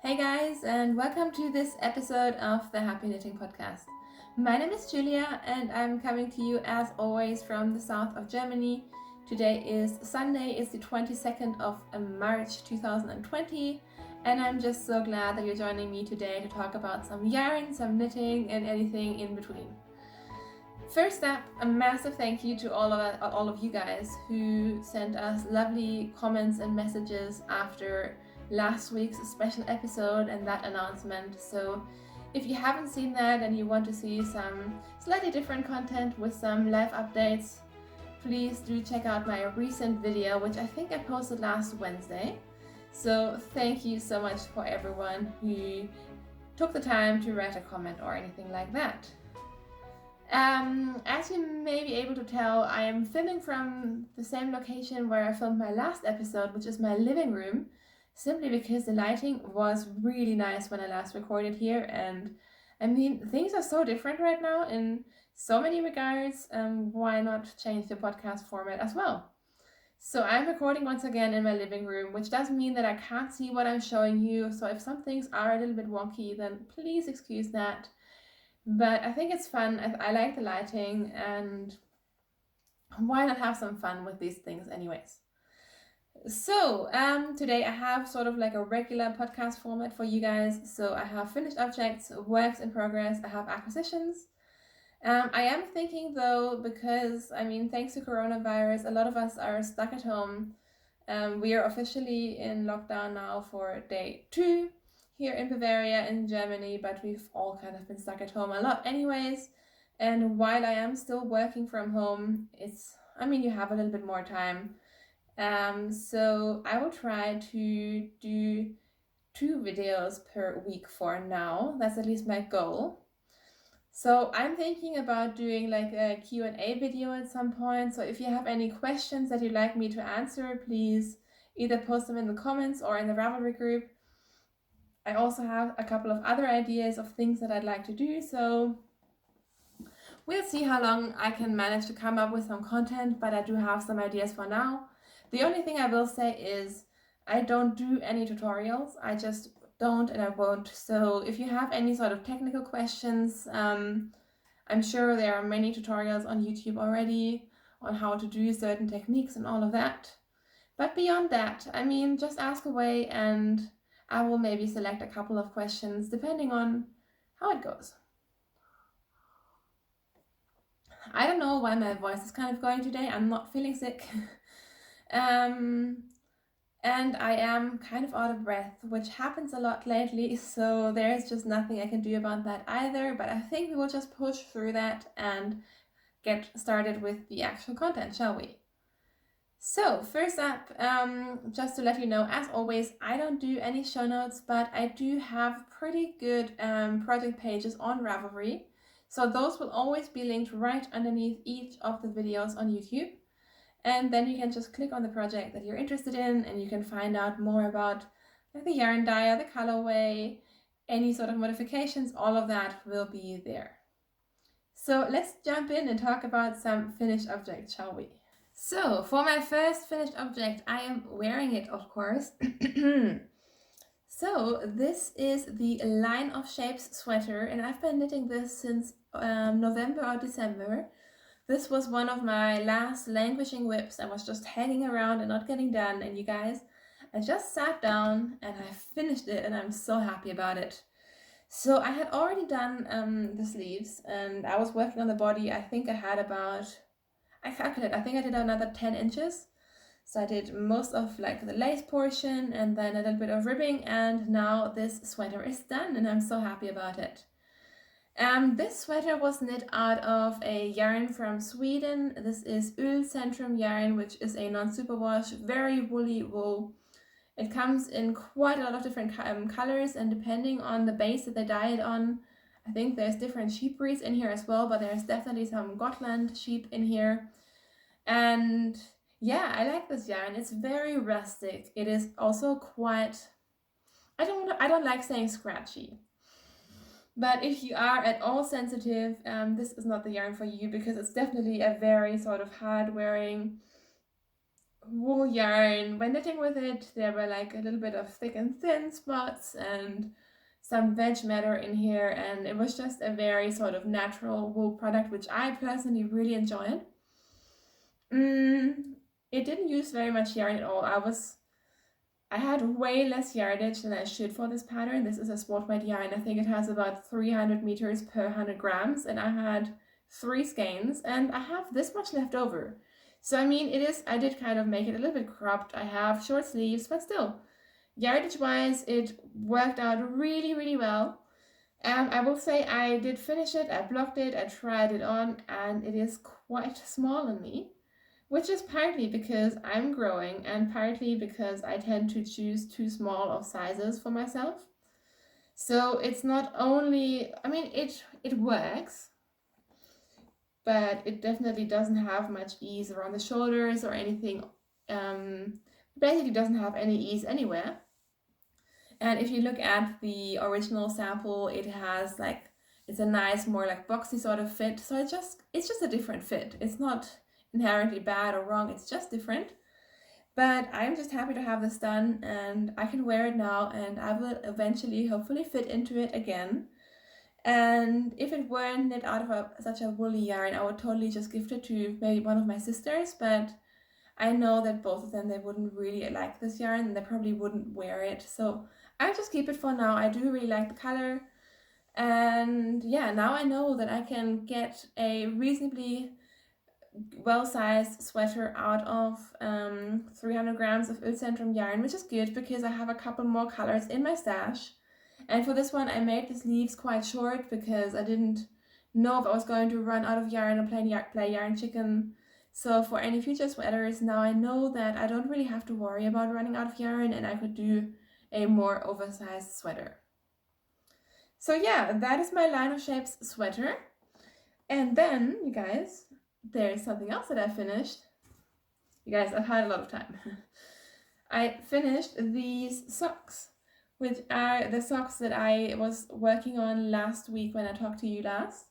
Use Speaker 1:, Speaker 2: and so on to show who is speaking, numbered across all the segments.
Speaker 1: Hey guys, and welcome to this episode of the Happy Knitting Podcast. My name is Julia, and I'm coming to you as always from the south of Germany. Today is Sunday, it's the 22nd of March 2020, and I'm just so glad that you're joining me today to talk about some yarn, some knitting, and anything in between. First up, a massive thank you to all of you guys who sent us lovely comments and messages after last week's special episode and that announcement. So if you haven't seen that and you want to see some slightly different content with some live updates, please do check out my recent video, which I think I posted last Wednesday. So thank you so much for everyone who took the time to write a comment or anything like that. As you may be able to tell, I am filming from the same location where I filmed my last episode, which is my living room, simply because the lighting was really nice when I last recorded here. And I mean, things are so different right now in so many regards. Why not change the podcast format as well? So I'm recording once again in my living room, which does mean that I can't see what I'm showing you. So if some things are a little bit wonky, then please excuse that. But I think it's fun. I like the lighting, and why not have some fun with these things anyways? So today I have sort of like a regular podcast format for you guys. So I have finished objects, works in progress, I have acquisitions. I am thinking though, because I mean, thanks to coronavirus, a lot of us are stuck at home. We are officially in lockdown now for day 2 here in Bavaria in Germany, but we've all kind of been stuck at home a lot anyways. And while I am still working from home, you have a little bit more time. So I will try to do 2 videos per week for now. That's at least my goal. So I'm thinking about doing like a Q&A video at some point. So if you have any questions that you'd like me to answer, please either post them in the comments or in the Ravelry group. I also have a couple of other ideas of things that I'd like to do, so we'll see how long I can manage to come up with some content, but I do have some ideas for now. The only thing I will say is I don't do any tutorials. I just don't, and I won't. So if you have any sort of technical questions, I'm sure there are many tutorials on YouTube already on how to do certain techniques and all of that. But beyond that, I mean, just ask away and I will maybe select a couple of questions depending on how it goes. I don't know why my voice is kind of going today. I'm not feeling sick. And I am kind of out of breath, which happens a lot lately, so there's just nothing I can do about that either, but I think we will just push through that and get started with the actual content, shall we? So first up, just to let you know, as always, I don't do any show notes, but I do have pretty good project pages on Ravelry. So those will always be linked right underneath each of the videos on YouTube. And then you can just click on the project that you're interested in and you can find out more about like the yarn dye, the colorway, any sort of modifications, all of that will be there. So let's jump in and talk about some finished objects, shall we? So for my first finished object, I am wearing it, of course. So this is the Line of Shapes sweater, and I've been knitting this since November or December. This was one of my last languishing whips. I was just hanging around and not getting done, and you guys, I just sat down and I finished it, and I'm so happy about it. So I had already done the sleeves, and I was working on the body. I think I had about, I calculated, I think I did another 10 inches. So I did most of like the lace portion and then a little bit of ribbing, and now this sweater is done and I'm so happy about it. This sweater was knit out of a yarn from Sweden. This is Ullcentrum yarn, which is a non-superwash, very woolly wool. It comes in quite a lot of different colors, and depending on the base that they dye it on, I think there's different sheep breeds in here as well, but there's definitely some Gotland sheep in here. And yeah, I like this yarn. It's very rustic. It is also quite, I don't like saying scratchy. But if you are at all sensitive, this is not the yarn for you, because it's definitely a very sort of hard wearing, wool yarn. When knitting with it, there were like a little bit of thick and thin spots and some veg matter in here, and it was just a very sort of natural wool product, which I personally really enjoyed. It didn't use very much yarn at all. I had way less yardage than I should for this pattern. This is a sport weight yarn. I think it has about 300 meters per 100 grams, and I had 3 skeins, and I have this much left over. So I mean, I did kind of make it a little bit cropped. I have short sleeves, but still, yardage wise, it worked out really, really well. I will say I did finish it, I blocked it, I tried it on, and it is quite small on me, which is partly because I'm growing and partly because I tend to choose too small of sizes for myself. So it's not only, I mean, it works, but it definitely doesn't have much ease around the shoulders or anything. Basically doesn't have any ease anywhere. And if you look at the original sample, it has like, it's a nice, more like boxy sort of fit. So it's just a different fit. It's not inherently bad or wrong, it's just different. But I'm just happy to have this done, and I can wear it now, and I will eventually hopefully fit into it again. And if it weren't knit out of such a woolly yarn, I would totally just gift it to maybe one of my sisters, but I know that both of them, they wouldn't really like this yarn and they probably wouldn't wear it. So I'll just keep it for now. I do really like the color. And yeah, now I know that I can get a reasonably well-sized sweater out of 300 grams of Ulcentrum yarn, which is good because I have a couple more colors in my stash. And for this one, I made the sleeves quite short because I didn't know if I was going to run out of yarn or play yarn chicken. So for any future sweaters, now I know that I don't really have to worry about running out of yarn, and I could do a more oversized sweater. So yeah, that is my line of shapes sweater. And then, you guys, there's something else that I finished. You guys, I've had a lot of time. I finished these socks, which are the socks that I was working on last week when I talked to you last.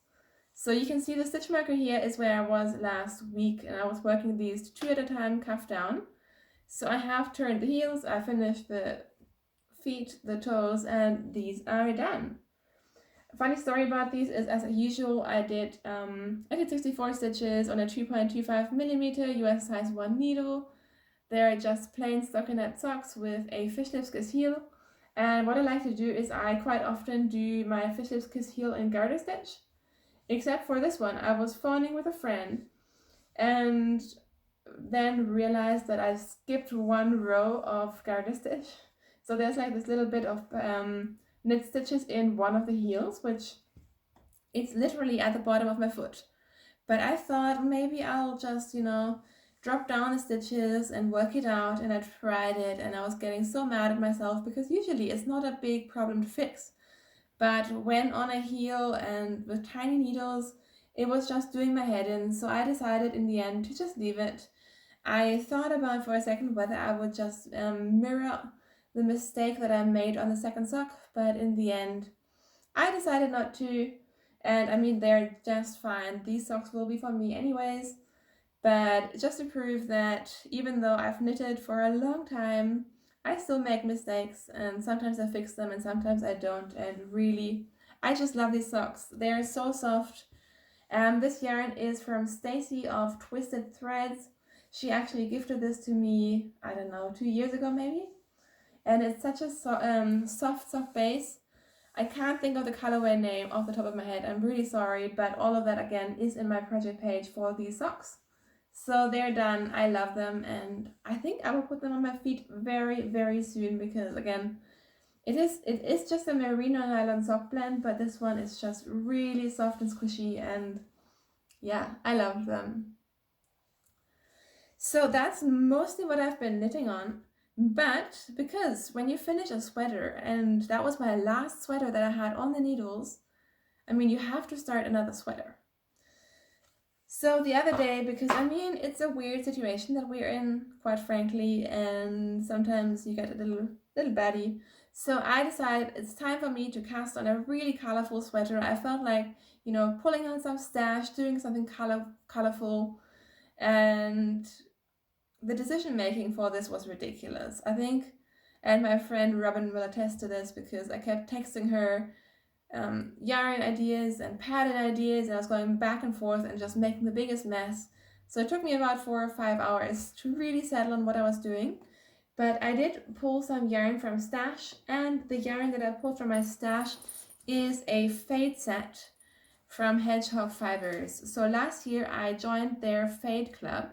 Speaker 1: So you can see the stitch marker here is where I was last week, and I was working these 2 at a time, cuff down. So I have turned the heels, I finished the feet, the toes, and these are done. A funny story about these is, as usual, I did 64 stitches on a 2.25 millimeter US size 1 needle. They're just plain stockinette socks with a fish lips kiss heel. And what I like to do is I quite often do my fish lips kiss heel in garter stitch. Except for this one, I was phoning with a friend and then realized that I skipped one row of garter stitch. So there's like this little bit of knit stitches in one of the heels, which it's literally at the bottom of my foot. But I thought maybe I'll just, drop down the stitches and work it out, and I tried it, and I was getting so mad at myself because usually it's not a big problem to fix. But when on a heel and with tiny needles, it was just doing my head in, so I decided in the end to just leave it. I thought about for a second whether I would just mirror the mistake that I made on the second sock, but in the end, I decided not to. And I mean, they're just fine. These socks will be for me anyways. But just to prove that even though I've knitted for a long time, I still make mistakes, and sometimes I fix them and sometimes I don't. And really, I just love these socks. They're so soft. This yarn is from Stacy of Twisted Threads. She actually gifted this to me, I don't know, 2 years ago maybe. And it's such a soft base. I can't think of the colorway name off the top of my head. I'm really sorry, but all of that again is in my project page for these socks. So they're done. I love them, and I think I will put them on my feet very, very soon because again, it is just a merino nylon sock blend, but this one is just really soft and squishy, and yeah, I love them. So that's mostly what I've been knitting on. But because when you finish a sweater, and that was my last sweater that I had on the needles, I mean, you have to start another sweater. So the other day, because I mean, it's a weird situation that we're in, quite frankly, and sometimes you get a little batty. So I decided it's time for me to cast on a really colorful sweater. I felt like, pulling on some stash, doing something colorful, and the decision making for this was ridiculous. I think, and my friend Robin will attest to this because I kept texting her yarn ideas and pattern ideas, and I was going back and forth and just making the biggest mess. So it took me about 4 or 5 hours to really settle on what I was doing. But I did pull some yarn from stash, and the yarn that I pulled from my stash is a fade set from Hedgehog Fibers. So last year I joined their fade club,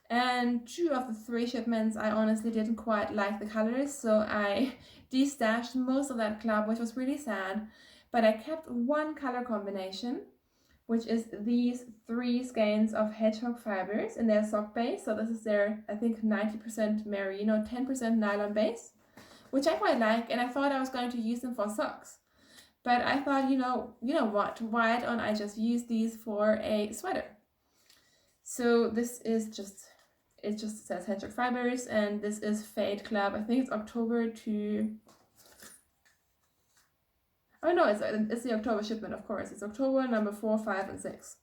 Speaker 1: and 2 of the 3 shipments I honestly didn't quite like the colors, so I destashed most of that club, which was really sad. But I kept one color combination, which is these 3 skeins of Hedgehog Fibers in their sock base. So this is their, I think, 90% merino, 10% nylon base, which I quite like, and I thought I was going to use them for socks. But I thought, you know what, why don't I just use these for a sweater? So this is just, it just says Hedgehog Fibers, and this is Fade Club. I think it's October to, oh no, it's the October shipment, of course. It's October number 4, 5, and 6.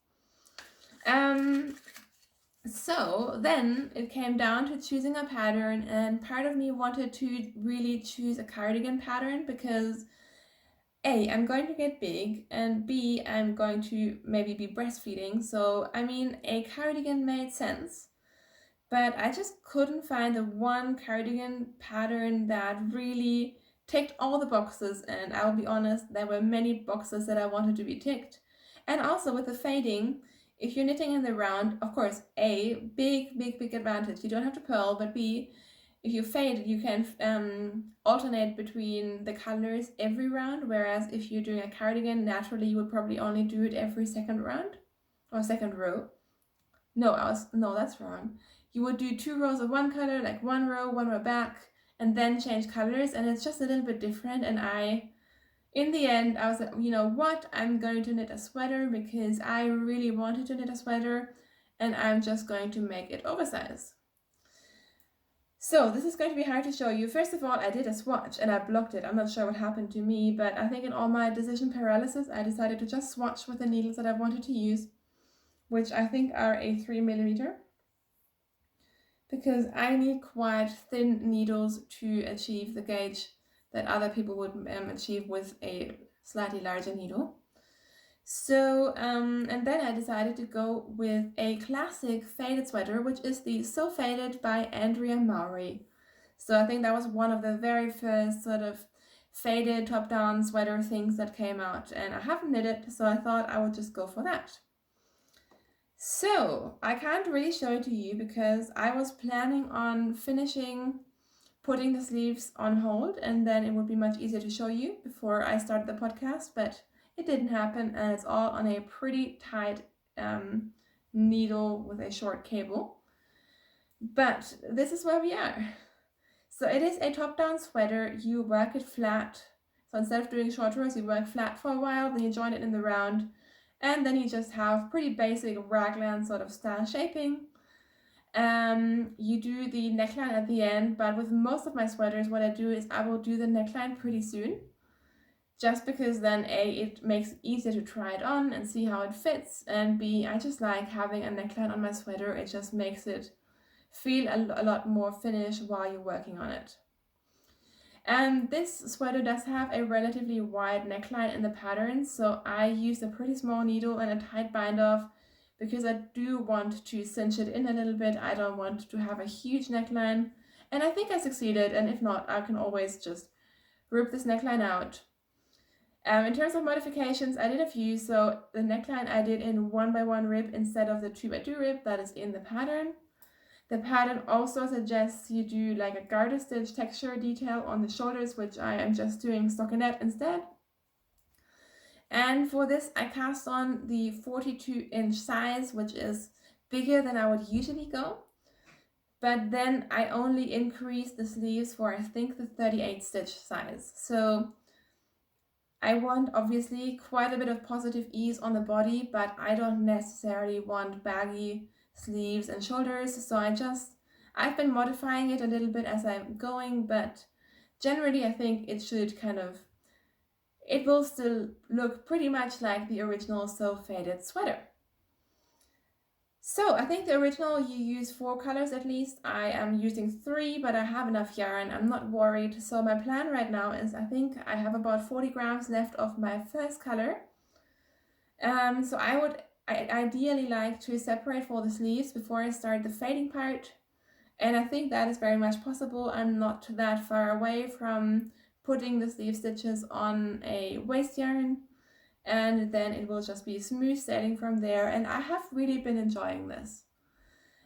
Speaker 1: So then it came down to choosing a pattern, and part of me wanted to really choose a cardigan pattern because A, I'm going to get big, and B, I'm going to maybe be breastfeeding. So, I mean, a cardigan made sense, but I just couldn't find the one cardigan pattern that really ticked all the boxes. And I'll be honest, there were many boxes that I wanted to be ticked. And also with the fading, if you're knitting in the round, of course, A, big advantage. You don't have to purl, but B, if you fade, you can alternate between the colors every round, whereas if you're doing a cardigan, naturally you would probably only do it every second round or second row. No, that's wrong. You would do 2 rows of one color, like 1 row back, and then change colors, and it's just a little bit different. And in the end, I was like, you know what, I'm going to knit a sweater because I really wanted to knit a sweater, and I'm just going to make it oversized. So this is going to be hard to show you. First of all, I did a swatch and I blocked it. I'm not sure what happened to me, but I think in all my decision paralysis, I decided to just swatch with the needles that I wanted to use, which I think are a 3mm, because I need quite thin needles to achieve the gauge that other people would achieve with a slightly larger needle. So, and then I decided to go with a classic faded sweater, which is the So Faded by Andrea Mowry. So I think that was one of the very first sort of faded top-down sweater things that came out, and I haven't knit it, so I thought I would just go for that. So I can't really show it to you because I was planning on putting the sleeves on hold, and then it would be much easier to show you before I start the podcast, but it didn't happen, and it's all on a pretty tight needle with a short cable. But this is where we are. So it is a top-down sweater. You work it flat. So instead of doing short rows, you work flat for a while, then you join it in the round, and then you just have pretty basic raglan sort of style shaping. You do the neckline at the end, but with most of my sweaters, what I do is I will do the neckline pretty soon, just because then A, it makes it easier to try it on and see how it fits, and B, I just like having a neckline on my sweater. It just makes it feel a lot more finished while you're working on it. And this sweater does have a relatively wide neckline in the pattern, so I used a pretty small needle and a tight bind off because I do want to cinch it in a little bit. I don't want to have a huge neckline, and I think I succeeded, and if not, I can always just rip this neckline out. In terms of modifications, I did a few. So the neckline I did in 1x1 rib instead of the 2x2 rib that is in the pattern. The pattern also suggests you do like a garter stitch texture detail on the shoulders, which I am just doing stockinette instead. And for this, I cast on the 42-inch size, which is bigger than I would usually go. But then I only increased the sleeves for, I think, the 38 stitch size. So I want obviously quite a bit of positive ease on the body, but I don't necessarily want baggy sleeves and shoulders. So I've been modifying it a little bit as I'm going, but generally I think it should it will still look pretty much like the original So Faded sweater. So I think the original you use 4 colors at least. I am using 3, but I have enough yarn. I'm not worried. So my plan right now is I think I have about 40 grams left of my first color. So I ideally like to separate for the sleeves before I start the fading part. And I think that is very much possible. I'm not that far away from putting the sleeve stitches on a waste yarn, and then it will just be smooth sailing from there. And I have really been enjoying this.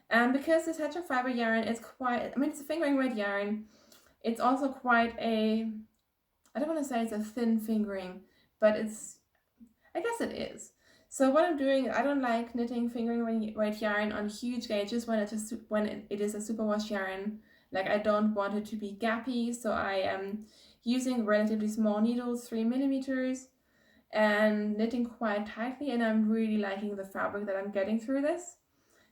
Speaker 1: And because this hedgehog fiber yarn is quite, I mean, it's a fingering weight yarn, it's also quite a, I don't want to say it's a thin fingering, but I guess it is. So what I'm doing, I don't like knitting fingering weight yarn on huge gauges when it is a superwash yarn. Like, I don't want it to be gappy, so I am using relatively small needles, 3 millimeters, and knitting quite tightly, and I'm really liking the fabric that I'm getting through this.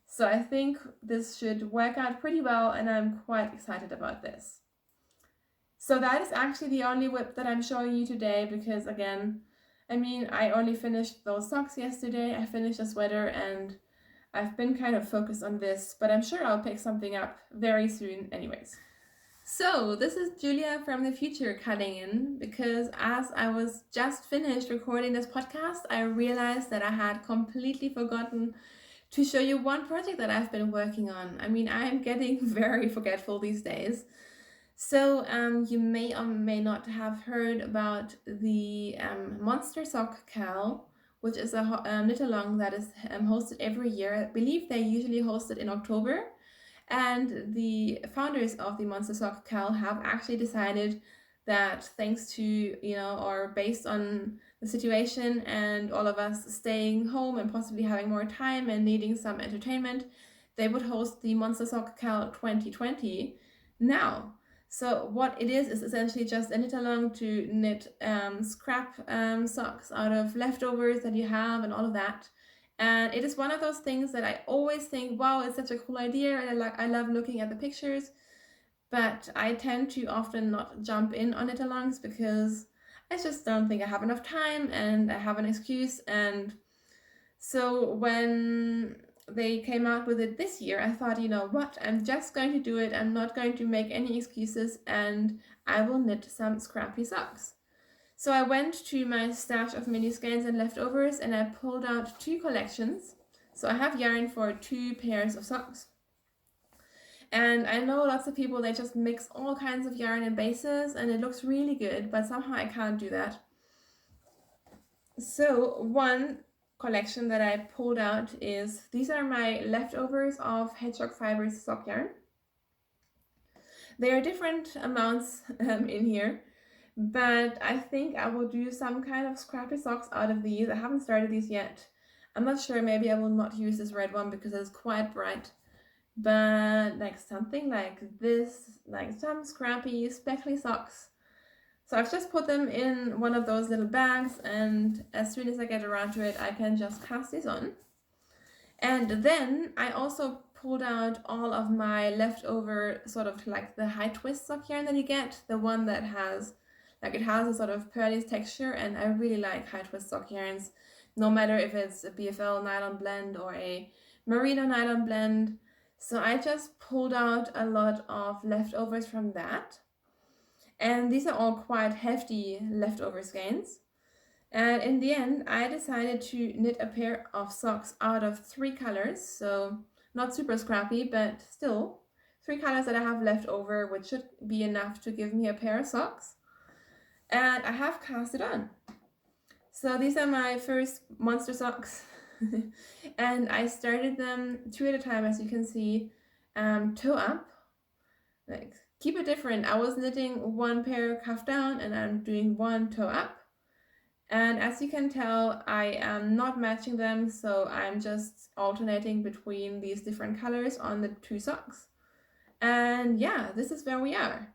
Speaker 1: So I think this should work out pretty well, and I'm quite excited about this. So that is actually the only whip that I'm showing you today, because again, I mean, I only finished those socks yesterday, I finished a sweater, and I've been kind of focused on this, but I'm sure I'll pick something up very soon anyways. So this is Julia from the future cutting in, because as I was just finished recording this podcast, I realized that I had completely forgotten to show you one project that I've been working on. I mean, I am getting very forgetful these days. So you may or may not have heard about the Monster Sock Cal, which is a knit-along that is hosted every year. I believe they usually host it in October. And the founders of the Monster Sock Cal have actually decided that thanks to, or based on the situation and all of us staying home and possibly having more time and needing some entertainment, they would host the Monster Sock Cal 2020 now. So what it is essentially just a knit-along to knit scrap socks out of leftovers that you have and all of that. And it is one of those things that I always think, wow, it's such a cool idea, and I love looking at the pictures, but I tend to often not jump in on knit-alongs because I just don't think I have enough time and I have an excuse. And so when they came out with it this year, I thought, you know what, I'm just going to do it. I'm not going to make any excuses, and I will knit some scrappy socks. So I went to my stash of mini skeins and leftovers, and I pulled out 2 collections. So I have yarn for 2 pairs of socks. And I know lots of people, they just mix all kinds of yarn and bases, and it looks really good, but somehow I can't do that. So one collection that I pulled out is, these are my leftovers of hedgehog fibers sock yarn. There are different amounts in here, but I think I will do some kind of scrappy socks out of these. I haven't started these yet. I'm not sure, maybe I will not use this red one because it's quite bright, but like something like this, like some scrappy speckly socks. So I've just put them in one of those little bags, and as soon as I get around to it, I can just cast these on. And then I also pulled out all of my leftover sort of like the high twist sock yarn that you get, the one that has, like, it has a sort of pearly texture, and I really like high twist sock yarns, no matter if it's a BFL nylon blend or a merino nylon blend. So I just pulled out a lot of leftovers from that. And these are all quite hefty leftover skeins. And in the end, I decided to knit a pair of socks out of 3 colors. So not super scrappy, but still 3 colors that I have left over, which should be enough to give me a pair of socks. And I have cast it on. So these are my first monster socks. And I started them 2 at a time, as you can see, toe up. Like, keep it different. I was knitting 1 pair cuff down, and I'm doing 1 toe up. And as you can tell, I am not matching them, so I'm just alternating between these different colors on the 2 socks. And yeah, this is where we are.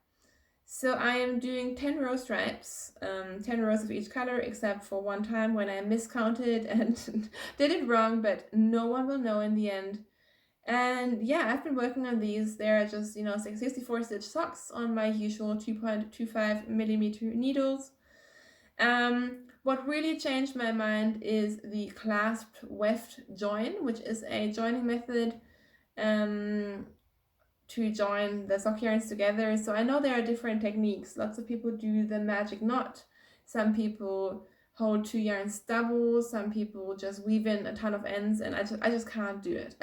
Speaker 1: So I am doing 10 row stripes, 10 rows of each color, except for one time when I miscounted and did it wrong, but no one will know in the end. And yeah, I've been working on these. They're just, 64 stitch socks on my usual 2.25 millimeter needles. What really changed my mind is the clasped weft join, which is a joining method to join the sock yarns together. So I know there are different techniques. Lots of people do the magic knot. Some people hold 2 yarns double. Some people just weave in a ton of ends, and I just can't do it.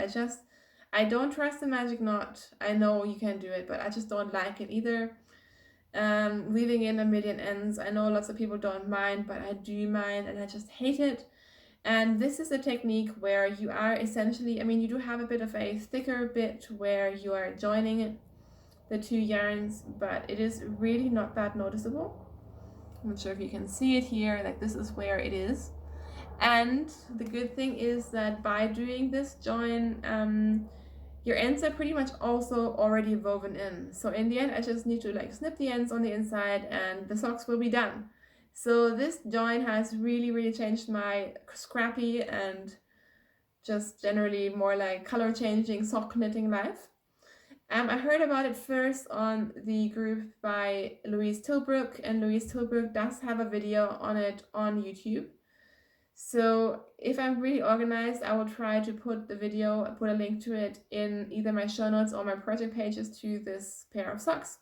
Speaker 1: I don't trust the magic knot. I know you can do it, but I just don't like it either. Weaving in a million ends, I know lots of people don't mind, but I do mind, and I just hate it. And this is a technique where you are essentially, I mean, you do have a bit of a thicker bit where you are joining the 2 yarns, but it is really not that noticeable. I'm not sure if you can see it here, like this is where it is. And the good thing is that by doing this join, your ends are pretty much also already woven in. So in the end, I just need to like snip the ends on the inside and the socks will be done. So this join has really changed my scrappy and just generally more like color changing sock knitting life. I heard about it first on the group by Louise Tilbrook, and Louise Tilbrook does have a video on it on YouTube. So if I'm really organized, I will try to put a link to it in either my show notes or my project pages to this pair of socks.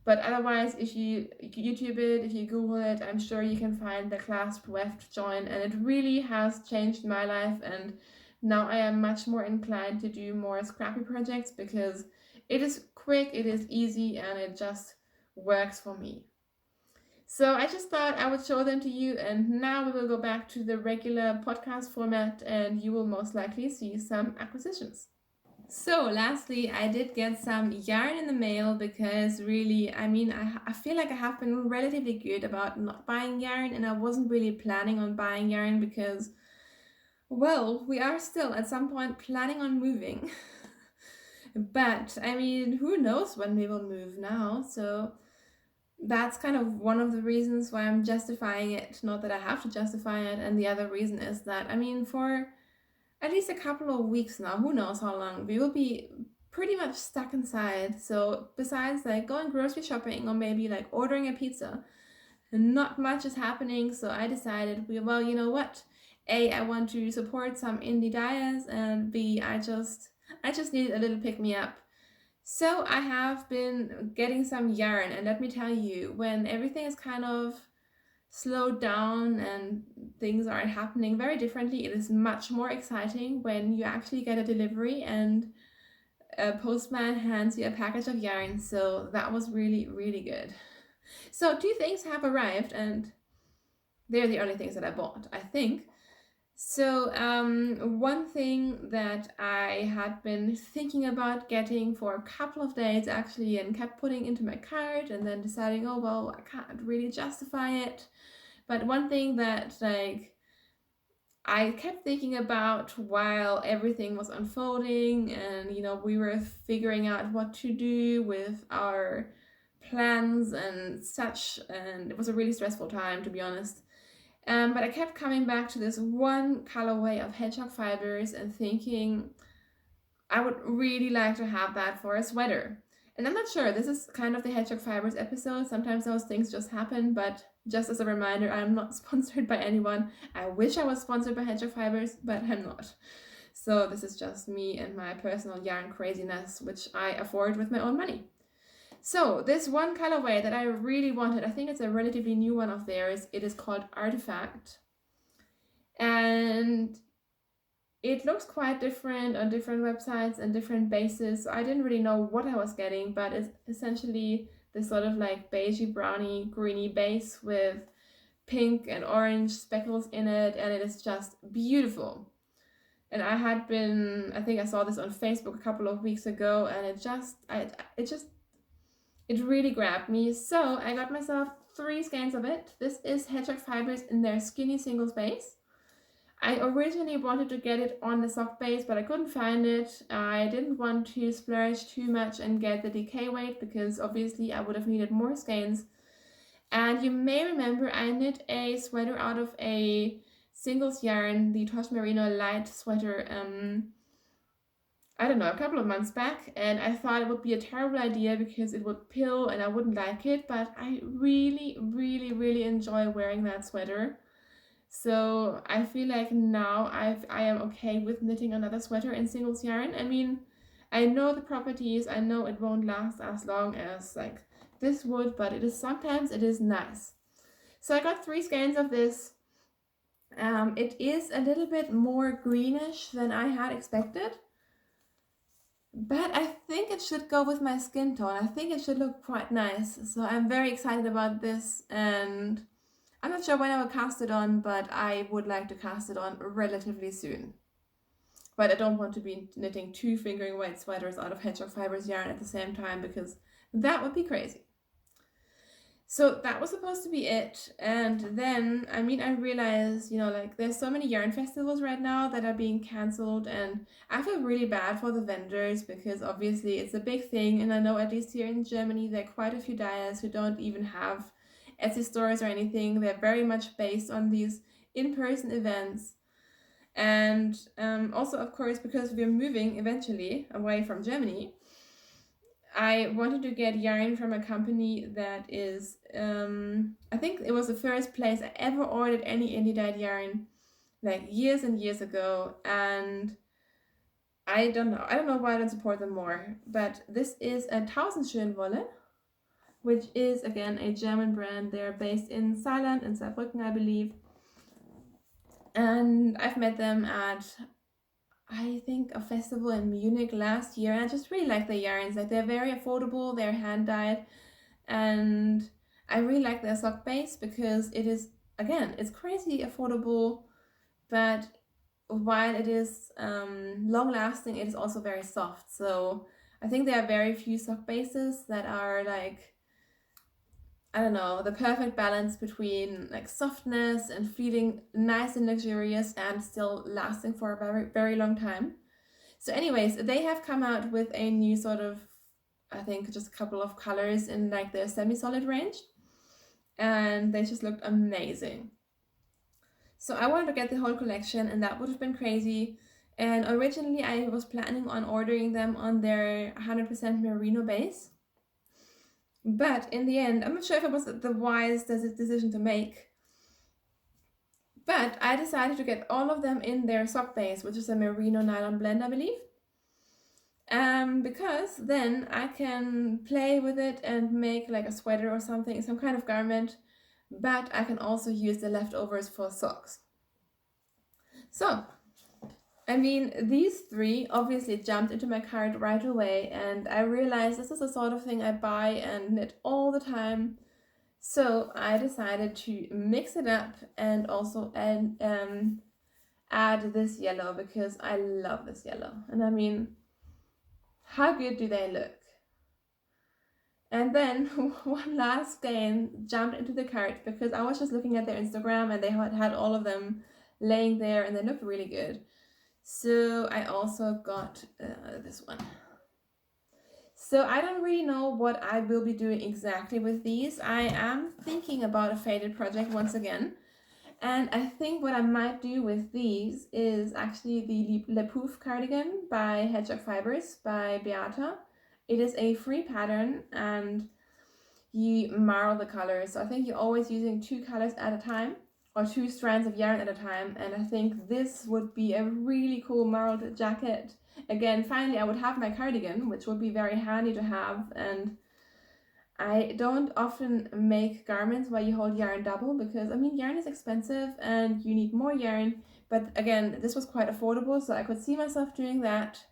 Speaker 1: But otherwise, if you YouTube it, if you Google it, I'm sure you can find the clasped weft join, and it really has changed my life. And now I am much more inclined to do more scrappy projects because it is quick, it is easy, and it just works for me. So I just thought I would show them to you, and now we will go back to the regular podcast format, and you will most likely see some acquisitions. So lastly, I did get some yarn in the mail because really, I mean, I feel like I have been relatively good about not buying yarn, and I wasn't really planning on buying yarn because, well, we are still at some point planning on moving. But I mean, who knows when we will move now, so that's kind of one of the reasons why I'm justifying it. Not that I have to justify it, and the other reason is that, I mean, for at least a couple of weeks now, who knows how long, we will be pretty much stuck inside. So besides like going grocery shopping or maybe like ordering a pizza, not much is happening. So I decided, well, you know what? A, I want to support some indie dyers, and B, I just need a little pick-me-up. So I have been getting some yarn, and let me tell you, when everything is kind of slowed down and things are happening very differently, it is much more exciting when you actually get a delivery and a postman hands you a package of yarn. So that was really good. So 2 things have arrived, and they're the only things that I bought, I think. So one thing that I had been thinking about getting for a couple of days actually, and kept putting into my cart and then deciding, oh well, I can't really justify it. But one thing that like I kept thinking about while everything was unfolding, and you know, we were figuring out what to do with our plans and such, and it was a really stressful time, to be honest. But I kept coming back to this one colorway of hedgehog fibers and thinking I would really like to have that for a sweater. And I'm not sure, this is kind of the hedgehog fibers episode. Sometimes those things just happen, but just as a reminder, I'm not sponsored by anyone. I wish I was sponsored by hedgehog fibers, but I'm not. So this is just me and my personal yarn craziness, which I afford with my own money. So this one colorway that I really wanted, I think it's a relatively new one of theirs. It is called Artifact. And it looks quite different on different websites and different bases. So I didn't really know what I was getting, but it's essentially this sort of like beigey, browny, greeny base with pink and orange speckles in it. And it is just beautiful. And I think I saw this on Facebook a couple of weeks ago, and it really grabbed me. So I got myself 3 skeins of it. This is hedgehog fibers in their skinny singles base. I originally wanted to get it on the sock base, but I couldn't find it. I didn't want to splurge too much and get the DK weight because obviously I would have needed more skeins. And you may remember I knit a sweater out of a singles yarn, the Tosh Merino light sweater, I don't know, a couple of months back, and I thought it would be a terrible idea because it would pill and I wouldn't like it, but I really enjoy wearing that sweater. So I feel like now I am okay with knitting another sweater in singles yarn. I mean, I know the properties, I know it won't last as long as like this would, but sometimes it is nice. So I got 3 skeins of this. It is a little bit more greenish than I had expected, but I think it should go with my skin tone. I think it should look quite nice. So I'm very excited about this, and I'm not sure when I will cast it on, but I would like to cast it on relatively soon. But I don't want to be knitting 2 fingering weight sweaters out of hedgehog fibers yarn at the same time, because that would be crazy. So that was supposed to be it. And then, I mean, I realized, like there's so many yarn festivals right now that are being canceled, and I feel really bad for the vendors because obviously it's a big thing. And I know at least here in Germany, there are quite a few dyers who don't even have Etsy stores or anything. They're very much based on these in-person events. And also, of course, because we're moving eventually away from Germany, I wanted to get yarn from a company that is, I think it was the first place I ever ordered any indie dyed yarn, like years and years ago, and I don't know why I don't support them more, but this is a Tausendschönwolle, which is, again, a German brand. They're based in Saarland and Saarbrücken, I believe, and I've met them at, I think, a festival in Munich last year, and I just really like the yarns. Like, they're very affordable, they're hand dyed, and I really like their sock base because it is, again, it's crazy affordable, but while it is long lasting, it is also very soft. So I think there are very few sock bases that are like, I don't know, the perfect balance between like softness and feeling nice and luxurious and still lasting for a very, very long time. So anyways, they have come out with a new sort of, I think, just a couple of colors in like their semi-solid range, and they just looked amazing. So I wanted to get the whole collection, and that would have been crazy. And originally I was planning on ordering them on their 100% merino base. But in the end, I'm not sure if it was the wise decision to make. But I decided to get all of them in their sock base, which is a merino nylon blend, I believe. Because then I can play with it and make like a sweater or something, some kind of garment, but I can also use the leftovers for socks. So, I mean, these 3 obviously jumped into my cart right away, and I realized this is the sort of thing I buy and knit all the time. So I decided to mix it up and also add this yellow, because I love this yellow. And I mean, how good do they look? And then one last skein jumped into the cart because I was just looking at their Instagram and they had all of them laying there and they looked really good. So I also got this one. So I don't really know what I will be doing exactly with these. I am thinking about a faded project once again. And I think what I might do with these is actually the Le Pouf cardigan by Hedgehog Fibers by Beata. It is a free pattern and you marl the colors. So I think you're always using 2 colors at a time, or 2 strands of yarn at a time. And I think this would be a really cool marled jacket. Again, finally I would have my cardigan, which would be very handy to have. And I don't often make garments where you hold yarn double because, I mean, yarn is expensive and you need more yarn. But again, this was quite affordable, so I could see myself doing that.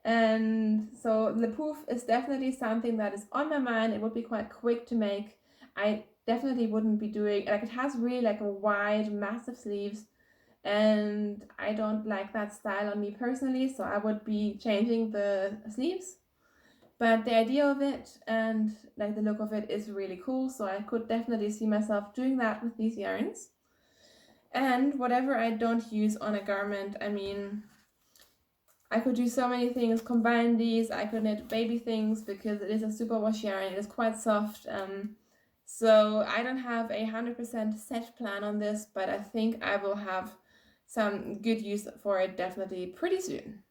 Speaker 1: And so Le Pouf is definitely something that is on my mind. It would be quite quick to make. I definitely wouldn't be doing, like, it has really like a wide, massive sleeves, and I don't like that style on me personally, so I would be changing the sleeves. But the idea of it and like the look of it is really cool, so I could definitely see myself doing that with these yarns. And whatever I don't use on a garment, I mean, I could do so many things, combine these. I could knit baby things because it is a superwash yarn, it is quite soft. So I don't have a 100% set plan on this, but I think I will have some good use for it definitely pretty soon.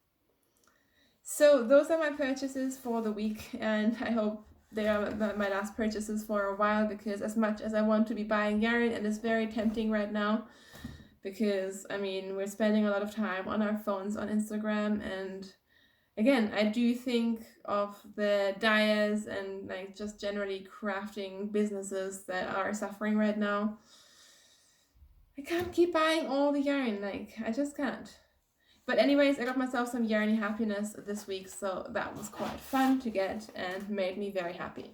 Speaker 1: So those are my purchases for the week, and I hope they are my last purchases for a while, because as much as I want to be buying yarn, and it's very tempting right now, because I mean we're spending a lot of time on our phones on Instagram, and again I do think of the dyers and like just generally crafting businesses that are suffering right now. I can't keep buying all the yarn, like I just can't. But anyways, I got myself some yarny happiness this week, so that was quite fun to get and made me very happy.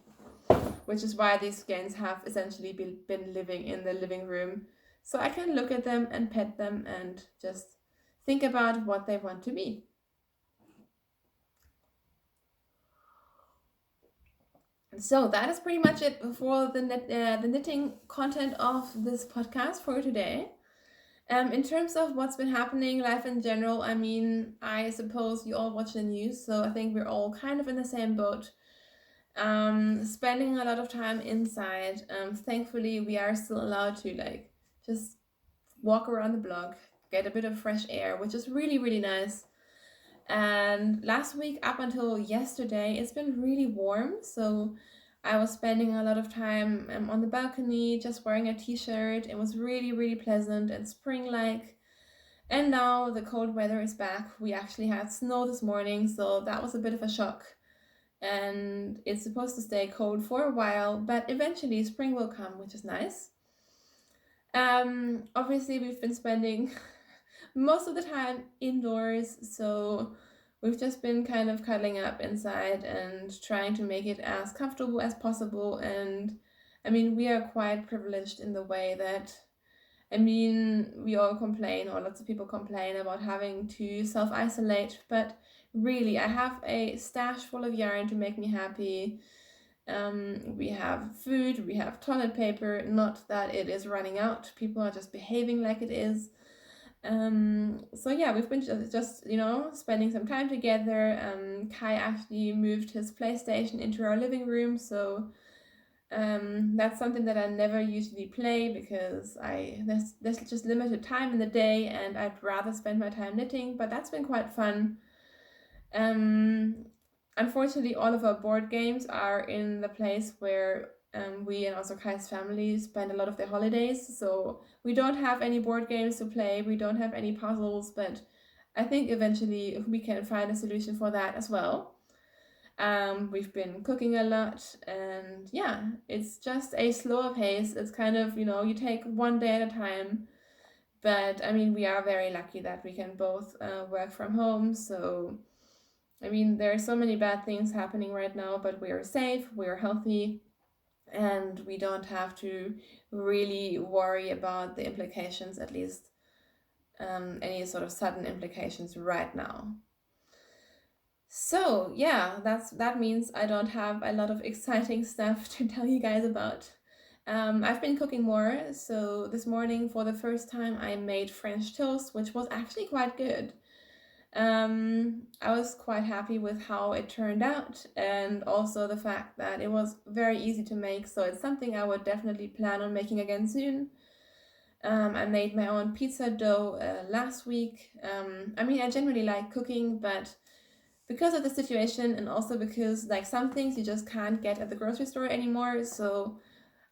Speaker 1: Which is why these skeins have essentially been living in the living room, so I can look at them and pet them and just think about what they want to be. So that is pretty much it for the knitting content of this podcast for today. In terms of what's been happening, life in general, I mean, I suppose you all watch the news, so I think we're all kind of in the same boat. Spending a lot of time inside. Thankfully, we are still allowed to like just walk around the block, get a bit of fresh air, which is really, really nice. And last week up until yesterday, it's been really warm, so I was spending a lot of time on the balcony just wearing a t-shirt. It was really, really pleasant and spring-like. And now the cold weather is back. We actually had snow this morning, so that was a bit of a shock. And it's supposed to stay cold for a while, but eventually spring will come, which is nice. Obviously we've been spending most of the time indoors, so we've just been kind of cuddling up inside and trying to make it as comfortable as possible. And I mean, we are quite privileged in the way that, I mean, we all complain, or lots of people complain about having to self-isolate, but really, I have a stash full of yarn to make me happy. We have food, we have toilet paper, not that it is running out, people are just behaving like it is. So yeah, we've been just spending some time together. Kai actually moved his PlayStation into our living room, so that's something that I never usually play, because there's just limited time in the day and I'd rather spend my time knitting, but that's been quite fun. Unfortunately, all of our board games are in the place where we and also Kai's family spend a lot of their holidays, so we don't have any board games to play, we don't have any puzzles, but I think eventually we can find a solution for that as well. We've been cooking a lot, and yeah, it's just a slower pace. It's kind of, you take one day at a time, but I mean, we are very lucky that we can both work from home, so I mean, there are so many bad things happening right now, but we are safe, we are healthy, and we don't have to really worry about the implications, at least any sort of sudden implications right now. So yeah, that means I don't have a lot of exciting stuff to tell you guys about. I've been cooking more, so this morning for the first time I made French toast, which was actually quite good. I was quite happy with how it turned out, and also the fact that it was very easy to make, so it's something I would definitely plan on making again soon. I made my own pizza dough last week. I mean, I generally like cooking, but because of the situation, and also because like some things you just can't get at the grocery store anymore, so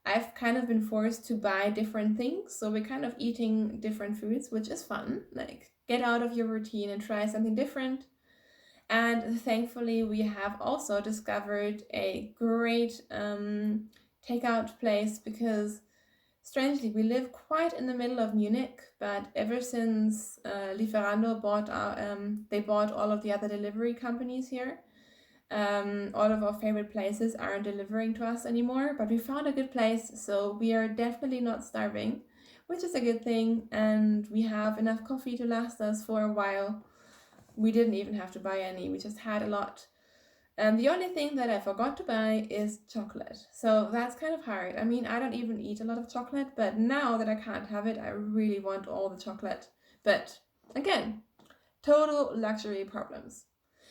Speaker 1: I've kind of been forced to buy different things, so we're kind of eating different foods, which is fun, like get out of your routine and try something different. And thankfully we have also discovered a great takeout place, because strangely we live quite in the middle of Munich, but ever since Lieferando bought they bought all of the other delivery companies here, all of our favorite places aren't delivering to us anymore, but we found a good place, so we are definitely not starving, which is a good thing, and we have enough coffee to last us for a while. We didn't even have to buy any, we just had a lot. And the only thing that I forgot to buy is chocolate, so that's kind of hard. I mean, I don't even eat a lot of chocolate, but now that I can't have it, I really want all the chocolate. But again, total luxury problems.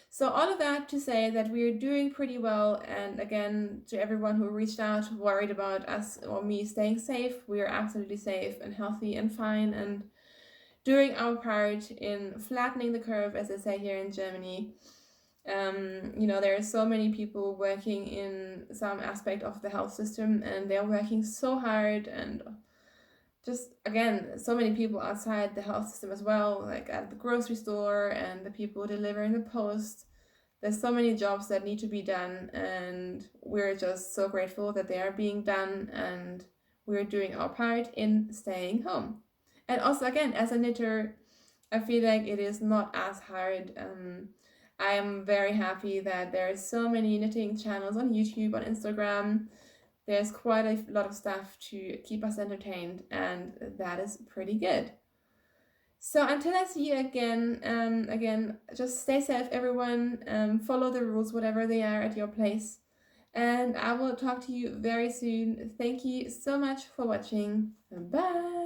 Speaker 1: So all of that to say that we're doing pretty well, and again, to everyone who reached out worried about us or me staying safe, we are absolutely safe and healthy and fine, and doing our part in flattening the curve, as they say here in Germany. There are so many people working in some aspect of the health system, and they're working so hard, and just again, so many people outside the health system as well, like at the grocery store and the people delivering the post. There's so many jobs that need to be done, and we're just so grateful that they are being done, and we're doing our part in staying home. And also, again, as a knitter, I feel like it is not as hard. I am very happy that there are so many knitting channels on YouTube, on Instagram. There's quite a lot of stuff to keep us entertained, and that is pretty good. So until I see you again, just stay safe, everyone. Follow the rules, whatever they are at your place. And I will talk to you very soon. Thank you so much for watching. Bye!